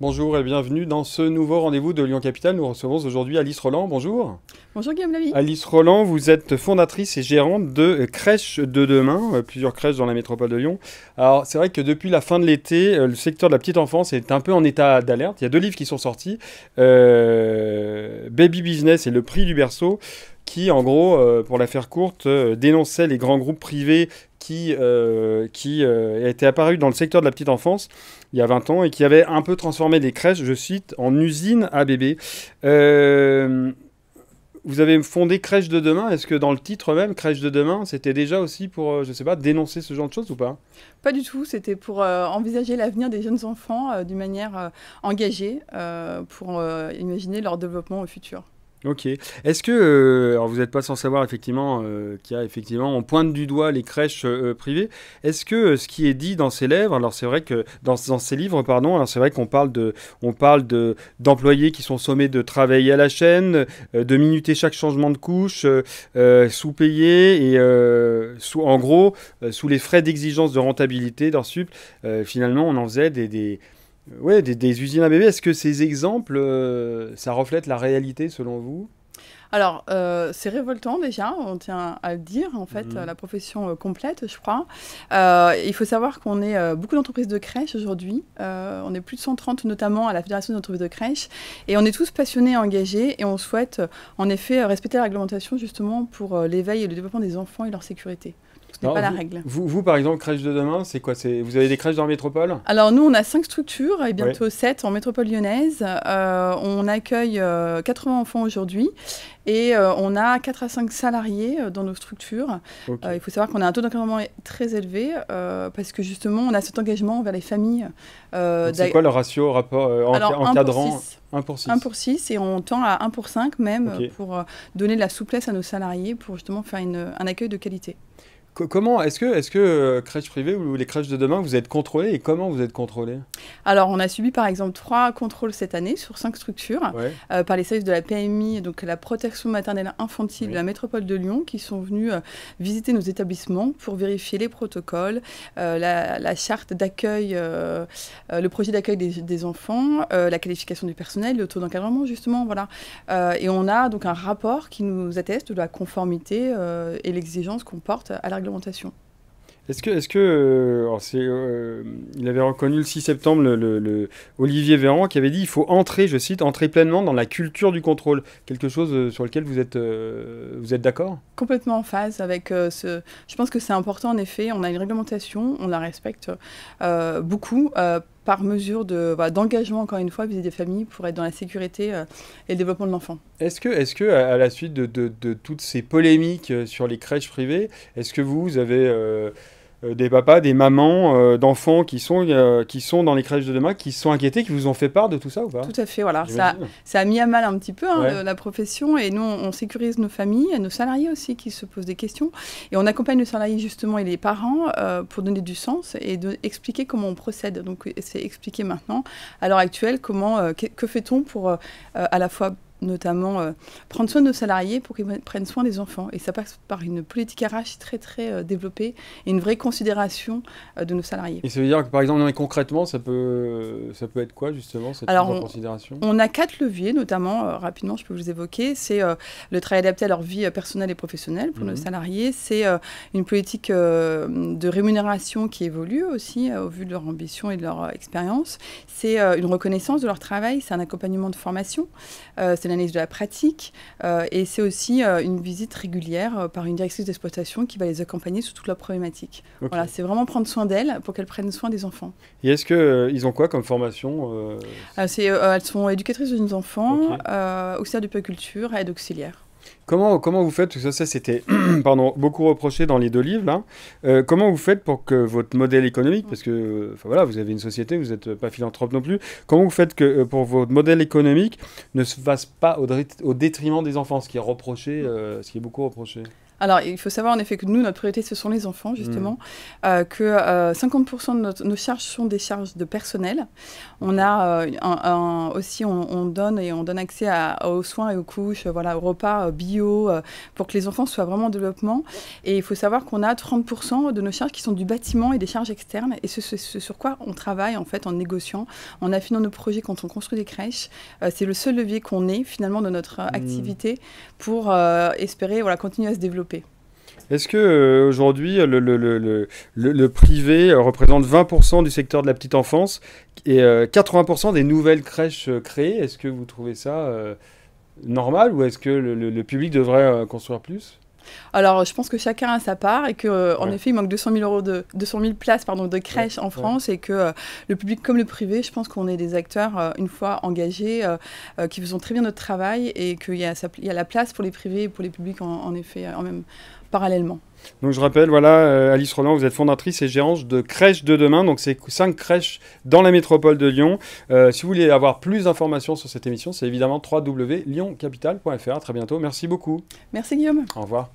Bonjour et bienvenue dans ce nouveau rendez-vous de Lyon Capital. Nous recevons aujourd'hui Alice Roland. Bonjour. Bonjour Guillaume Lavie. Alice Roland, vous êtes fondatrice et gérante de Crèches de Demain, plusieurs crèches dans la métropole de Lyon. Alors c'est vrai que depuis la fin de l'été, le secteur de la petite enfance est un peu en état d'alerte. Il y a deux livres qui sont sortis, Baby Business et Le prix du berceau, qui en gros, pour la faire courte, dénonçaient les grands groupes privés qui étaient apparus dans le secteur de la petite enfance il y a 20 ans et qui avaient un peu transformé des crèches, je cite, en usines à bébés. Vous avez fondé Crèche de Demain. Est-ce que dans le titre même, Crèche de Demain, c'était déjà aussi pour, je sais pas, dénoncer ce genre de choses ou pas? Pas du tout, c'était pour envisager l'avenir des jeunes enfants d'une manière engagée pour imaginer leur développement au futur. Ok. Est-ce que, alors vous n'êtes pas sans savoir effectivement qu'il y a effectivement, on pointe du doigt les crèches privées. Est-ce que ce qui est dit dans ces livres, alors c'est vrai que dans ces livres, pardon, alors c'est vrai qu'on parle d'employés qui sont sommés de travailler à la chaîne, de minuter chaque changement de couche, sous-payés et en gros sous les frais d'exigence de rentabilité d'heures sup. Finalement, on en faisait ouais, des usines à bébés. Est-ce que ces exemples, ça reflète la réalité selon vous? Alors, c'est révoltant déjà, on tient à le dire, en fait, Mhm. la profession complète, je crois. Il faut savoir qu'on est beaucoup d'entreprises de crèches aujourd'hui. On est plus de 130 notamment à la Fédération des entreprises de crèches. Et on est tous passionnés et engagés et on souhaite en effet respecter la réglementation justement pour l'éveil et le développement des enfants et leur sécurité. Ce n'est Alors, pas la règle. par exemple, Crèche de Demain, c'est quoi? Vous avez des crèches dans la métropole? Alors nous, on a 5 structures et Oui. bientôt 7 en métropole lyonnaise. On accueille 80 enfants aujourd'hui et on a 4 à 5 salariés dans nos structures. Ok. Il faut savoir qu'on a un taux d'encadrement très élevé parce que justement, on a cet engagement vers les familles. Donc, c'est quoi le ratio rapport Alors 1 pour encadrant? 6. 1 pour 6. 1 pour 6 et on tend à 1 pour 5 même Ok. pour donner de la souplesse à nos salariés pour justement faire un accueil de qualité. Comment est-ce que crèche privée ou les crèches de demain, vous êtes contrôlés et comment vous êtes contrôlés? Alors, on a subi par exemple 3 contrôles cette année sur 5 structures Ouais. par les services de la PMI, donc la protection maternelle infantile Oui. de la métropole de Lyon, qui sont venus visiter nos établissements pour vérifier les protocoles, la charte d'accueil, le projet d'accueil des enfants, la qualification du personnel, le taux d'encadrement justement, voilà. Et on a donc un rapport qui nous atteste de la conformité et l'exigence qu'on porte à la réglementation. Alors il avait reconnu le 6 septembre Olivier Véran qui avait dit il faut entrer, je cite, entrer pleinement dans la culture du contrôle. Quelque chose sur lequel vous êtes d'accord? Complètement en phase avec ce. Je pense que c'est important en effet. On a une réglementation, on la respecte beaucoup par mesure d'engagement encore une fois vis-à-vis des familles pour être dans la sécurité et le développement de l'enfant. Est-ce que à la suite de toutes ces polémiques sur les crèches privées, est-ce que vous avez des papas, des mamans d'enfants qui sont dans les crèches de demain, qui se sont inquiétés, qui vous ont fait part de tout ça ou pas? Tout à fait, voilà. J'imagine. Ça a mis à mal un petit peu Ouais. la profession et nous, on sécurise nos familles, et nos salariés aussi qui se posent des questions. Et on accompagne nos salariés justement et les parents pour donner du sens et expliquer comment on procède. Donc, c'est expliquer maintenant, à l'heure actuelle, que fait-on pour à la fois notamment prendre soin de nos salariés pour qu'ils prennent soin des enfants. Et ça passe par une politique RH très, très développée et une vraie considération de nos salariés. Et ça veut dire que par exemple, non, mais concrètement, ça peut être quoi justement cette Alors, prise en considération? on a 4 leviers, notamment, rapidement, je peux vous les évoquer. C'est le travail adapté à leur vie personnelle et professionnelle pour nos salariés. C'est une politique de rémunération qui évolue aussi au vu de leur ambition et de leur expérience. C'est une reconnaissance de leur travail, c'est un accompagnement de formation, c'est l'analyse de la pratique et c'est aussi une visite régulière par une directrice d'exploitation qui va les accompagner sur toute leur problématique. Ok. Voilà, c'est vraiment prendre soin d'elles pour qu'elles prennent soin des enfants. Et est-ce que ils ont quoi comme formation Elles sont éducatrices de jeunes enfants, Ok. auxiliaires de puériculture, aide auxiliaire. Comment vous faites, ça c'était pardon, beaucoup reproché dans les deux livres là. Comment vous faites pour que votre modèle économique, parce que enfin, voilà, vous avez une société, vous n'êtes pas philanthrope non plus, comment vous faites que pour votre modèle économique ne se fasse pas au détriment des enfants, ce qui est reproché, ce qui est beaucoup reproché? Alors, il faut savoir en effet que nous, notre priorité, ce sont les enfants, justement, que 50% de nos charges sont des charges de personnel. On a aussi, on donne accès aux soins et aux couches, voilà, aux repas bio, pour que les enfants soient vraiment en développement. Et il faut savoir qu'on a 30% de nos charges qui sont du bâtiment et des charges externes. Et ce sur quoi on travaille, en fait, en négociant, en affinant nos projets quand on construit des crèches. C'est le seul levier qu'on ait, finalement, de notre activité pour espérer continuer à se développer. Est-ce que aujourd'hui le privé représente 20% du secteur de la petite enfance et 80% des nouvelles crèches créées? Est-ce que vous trouvez ça normal ou est-ce que le public devrait construire plus? Alors, je pense que chacun a sa part et qu'en effet, il manque 200 000 places de crèches en France et que le public comme le privé, je pense qu'on est des acteurs, une fois engagés, qui faisons très bien notre travail et qu'il y a la place pour les privés et pour les publics, en effet, même parallèlement. Donc je rappelle, voilà, Alice Roland, vous êtes fondatrice et gérante de Crèches de Demain, donc c'est 5 crèches dans la métropole de Lyon. Si vous voulez avoir plus d'informations sur cette émission, c'est évidemment www.lyoncapital.fr. À très bientôt, merci beaucoup. Merci Guillaume. Au revoir.